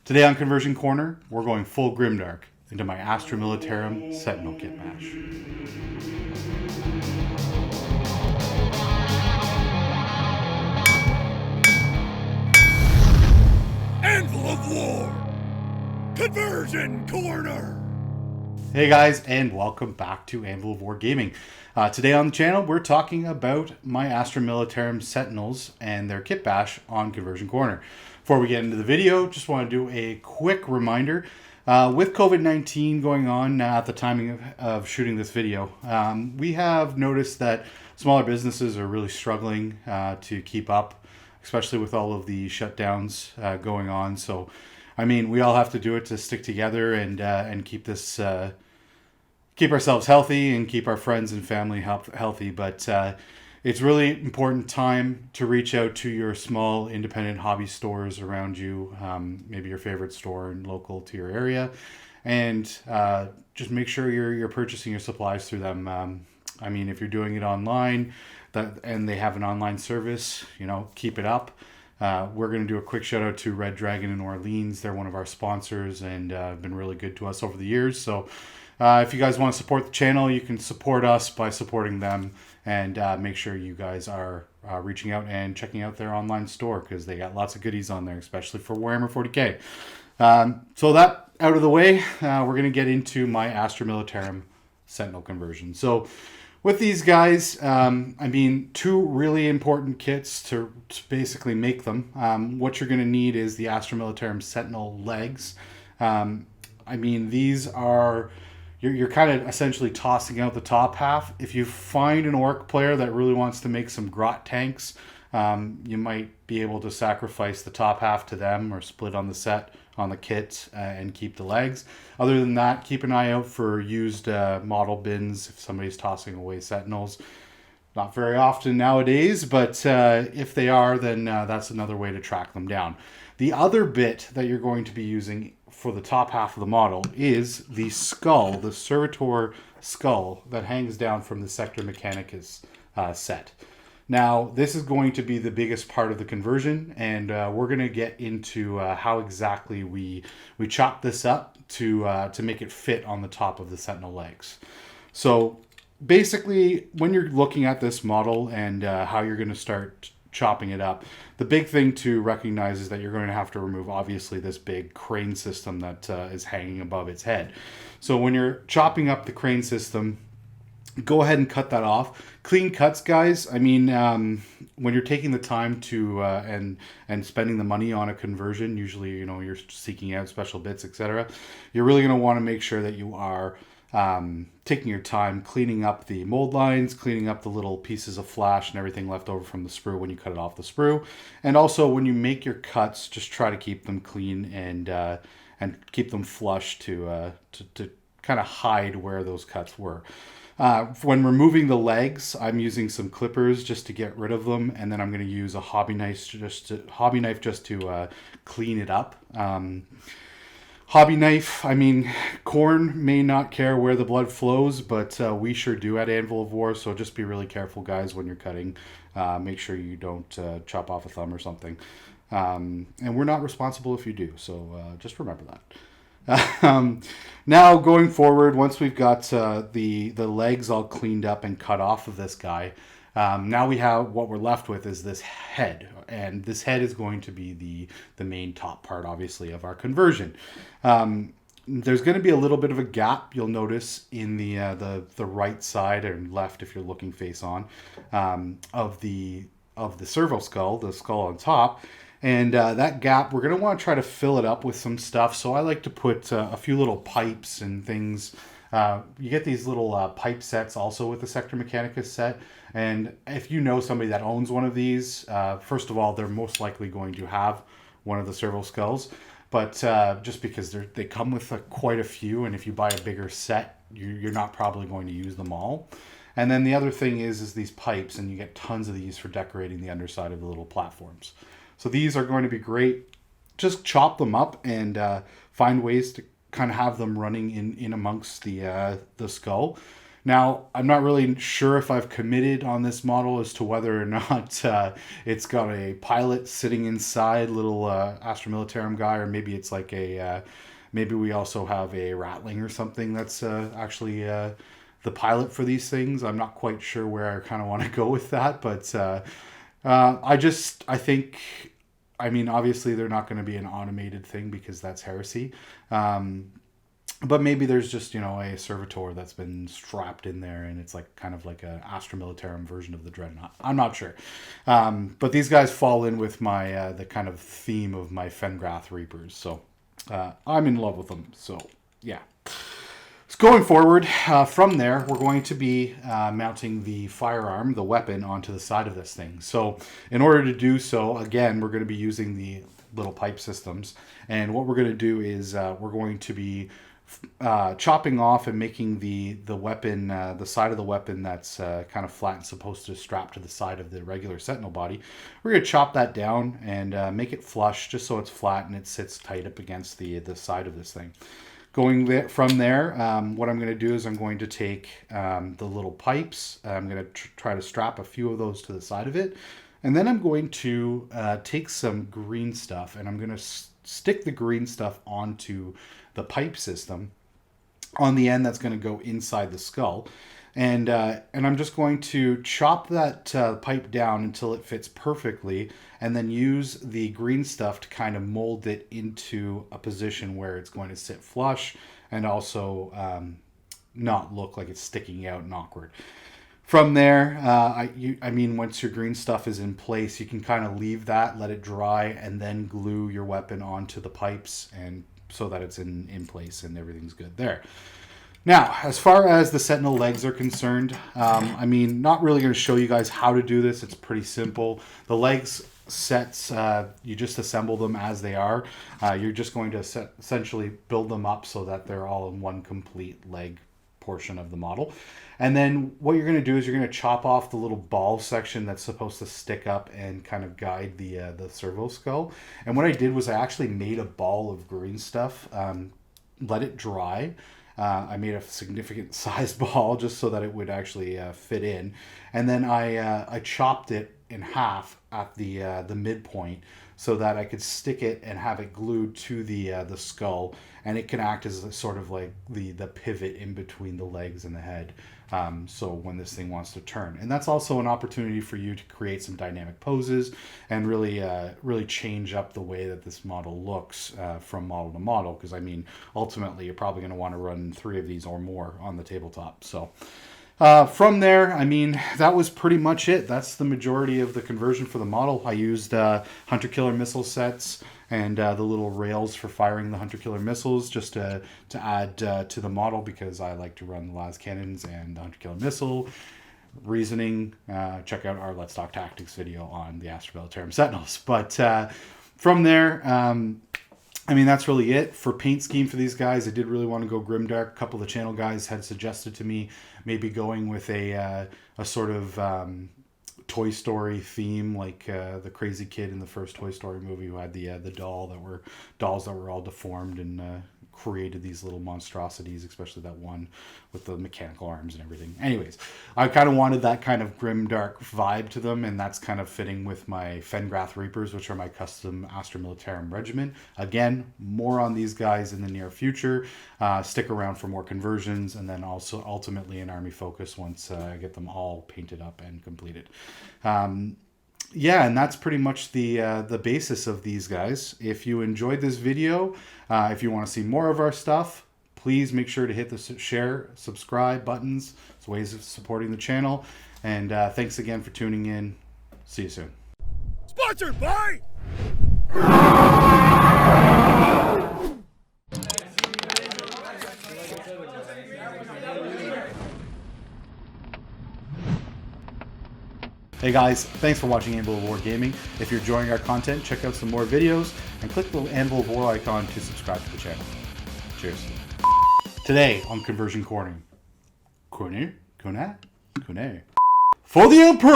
Today on Conversion Corner, we're going full grimdark into my Astra Militarum Sentinel kit bash. Anvil of War! Conversion Corner! Hey guys, and welcome back to Anvil of War Gaming. Today on the channel, we're talking about my Astra Militarum Sentinels and their kit bash on Conversion Corner. Before we get into the video, just want to do a quick reminder. With COVID-19 going on at the timing of shooting this video, we have noticed that smaller businesses are really struggling to keep up, especially with all of the shutdowns going on. So, I mean, we all have to do it to stick together and keep this keep ourselves healthy and keep our friends and family healthy. But it's really important time to reach out to your small independent hobby stores around you, maybe your favorite store and local to your area, and just make sure you're purchasing your supplies through them. I mean, if you're doing it online and they have an online service, you know, keep it up. We're going to do a quick shout out to Red Dragon in Orleans. They're one of our sponsors and been really good to us over the years. So if you guys want to support the channel, you can support us by supporting them, and make sure you guys are reaching out and checking out their online store because they got lots of goodies on there, especially for Warhammer 40k. So that out of the way, we're going to get into my Astra Militarum Sentinel conversion. So with these guys, I mean, two really important kits to basically make them. What you're going to need is the Astra Militarum Sentinel legs. I mean, these are... You're kind of essentially tossing out the top half. If you find an orc player that really wants to make some grot tanks, you might be able to sacrifice the top half to them or split on the set on the kit and keep the legs. Other than that, keep an eye out for used model bins if somebody's tossing away Sentinels. Not very often nowadays, but if they are, then that's another way to track them down. The other bit that you're going to be using for the top half of the model is the skull, the Servitor Skull that hangs down from the Sector Mechanicus set. Now, this is going to be the biggest part of the conversion, and we're going to get into how exactly we chop this up to make it fit on the top of the Sentinel legs. So basically, when you're looking at this model and how you're going to start chopping it up, the big thing to recognize is that you're going to have to remove, obviously, this big crane system that is hanging above its head. So when you're chopping up the crane system, go ahead and cut that off. Clean cuts, guys. I mean, when you're taking the time to and spending the money on a conversion, usually, you know, you're seeking out special bits, etc. You're really going to want to make sure that you are taking your time cleaning up the mold lines, cleaning up the little pieces of flash and everything left over from the sprue when you cut it off the sprue. And also when you make your cuts, just try to keep them clean and keep them flush to kind of hide where those cuts were. When removing the legs, I'm using some clippers just to get rid of them, and then I'm going to use a hobby knife just to clean it up. Hobby knife, I mean, corn may not care where the blood flows, but we sure do at Anvil of War, so just be really careful, guys, when you're cutting. Make sure you don't chop off a thumb or something. And we're not responsible if you do, so just remember that. Now, going forward, once we've got the legs all cleaned up and cut off of this guy, now we have what we're left with is this head, and this head is going to be the main top part, obviously, of our conversion. There's going to be a little bit of a gap, you'll notice, in the right side and left, if you're looking face on, of the Servitor Skull, the skull on top. And that gap, we're going to want to try to fill it up with some stuff. So I like to put a few little pipes and things. You get these little pipe sets also with the Sector Mechanicus set. And if you know somebody that owns one of these, first of all, they're most likely going to have one of the Servitor Skulls. But just because they come with quite a few, and if you buy a bigger set, you're not probably going to use them all. And then the other thing is these pipes, and you get tons of these for decorating the underside of the little platforms. So these are going to be great. Just chop them up and find ways to kind of have them running in amongst the skull. Now, I'm not really sure if I've committed on this model as to whether or not it's got a pilot sitting inside, little Astra Militarum guy, or maybe it's like a, maybe we also have a Ratling or something that's actually the pilot for these things. I'm not quite sure where I kind of want to go with that, but I think, I mean, obviously they're not going to be an automated thing because that's heresy. But maybe there's just, you know, a servitor that's been strapped in there and it's like kind of like a Astra Militarum version of the Dreadnought. I'm not sure. But these guys fall in with my the kind of theme of my Fengrath Reapers. So I'm in love with them. So yeah. So going forward, from there, we're going to be mounting the firearm, the weapon, onto the side of this thing. So in order to do so, again, we're going to be using the little pipe systems. And what we're going to do is we're going to be chopping off and making the weapon, the side of the weapon that's kind of flat and supposed to strap to the side of the regular Sentinel body. We're going to chop that down and make it flush just so it's flat and it sits tight up against the side of this thing. Going from there, what I'm going to do is I'm going to take the little pipes. I'm going to try to strap a few of those to the side of it. And then I'm going to take some green stuff and I'm going to stick the green stuff onto the pipe system on the end that's going to go inside the skull. And I'm just going to chop that pipe down until it fits perfectly and then use the green stuff to kind of mold it into a position where it's going to sit flush and also not look like it's sticking out and awkward. From there, I mean, once your green stuff is in place, you can kind of leave that, let it dry, and then glue your weapon onto the pipes and so that it's in place and everything's good there. Now, as far as the Sentinel legs are concerned, I mean, not really going to show you guys how to do this. It's pretty simple. The legs sets, you just assemble them as they are. You're just going to essentially build them up so that they're all in one complete leg portion of the model. And then what you're going to do is you're going to chop off the little ball section that's supposed to stick up and kind of guide the Servitor Skull. And what I did was I actually made a ball of green stuff, let it dry. I made a significant size ball just so that it would actually fit in. And then I chopped it in half at the midpoint so that I could stick it and have it glued to the skull, and it can act as a sort of like the pivot in between the legs and the head. So when this thing wants to turn, and that's also an opportunity for you to create some dynamic poses and really change up the way that this model looks from model to model. Because I mean, ultimately, you're probably going to want to run 3 of these or more on the tabletop. So. From there, I mean, that was pretty much it. That's the majority of the conversion for the model. I used hunter-killer missile sets and the little rails for firing the hunter-killer missiles just to add to the model because I like to run the las cannons and the hunter-killer missile. Reasoning, check out our Let's Talk Tactics video on the Astra Militarum Sentinels. But from there, I mean, that's really it. For paint scheme for these guys, I did really want to go grimdark. A couple of the channel guys had suggested to me maybe going with a sort of Toy Story theme, like the crazy kid in the first Toy Story movie who had the dolls that were all deformed and created these little monstrosities, especially that one with the mechanical arms and everything. Anyways, I kind of wanted that kind of grim dark vibe to them, and that's kind of fitting with my Fengrath Reapers, which are my custom Astra Militarum Regiment. Again, more on these guys in the near future. Stick around for more conversions, and then also ultimately an army focus once I get them all painted up and completed. Yeah, and that's pretty much the basis of these guys. If you enjoyed this video, if you want to see more of our stuff, please make sure to hit the share, subscribe buttons. It's ways of supporting the channel. And thanks again for tuning in. See you soon. Sponsored by... Hey guys, thanks for watching Anvil of War Gaming. If you're enjoying our content, check out some more videos and click the Anvil of War icon to subscribe to the channel. Cheers. Today on Conversion Corner. For the Emperor!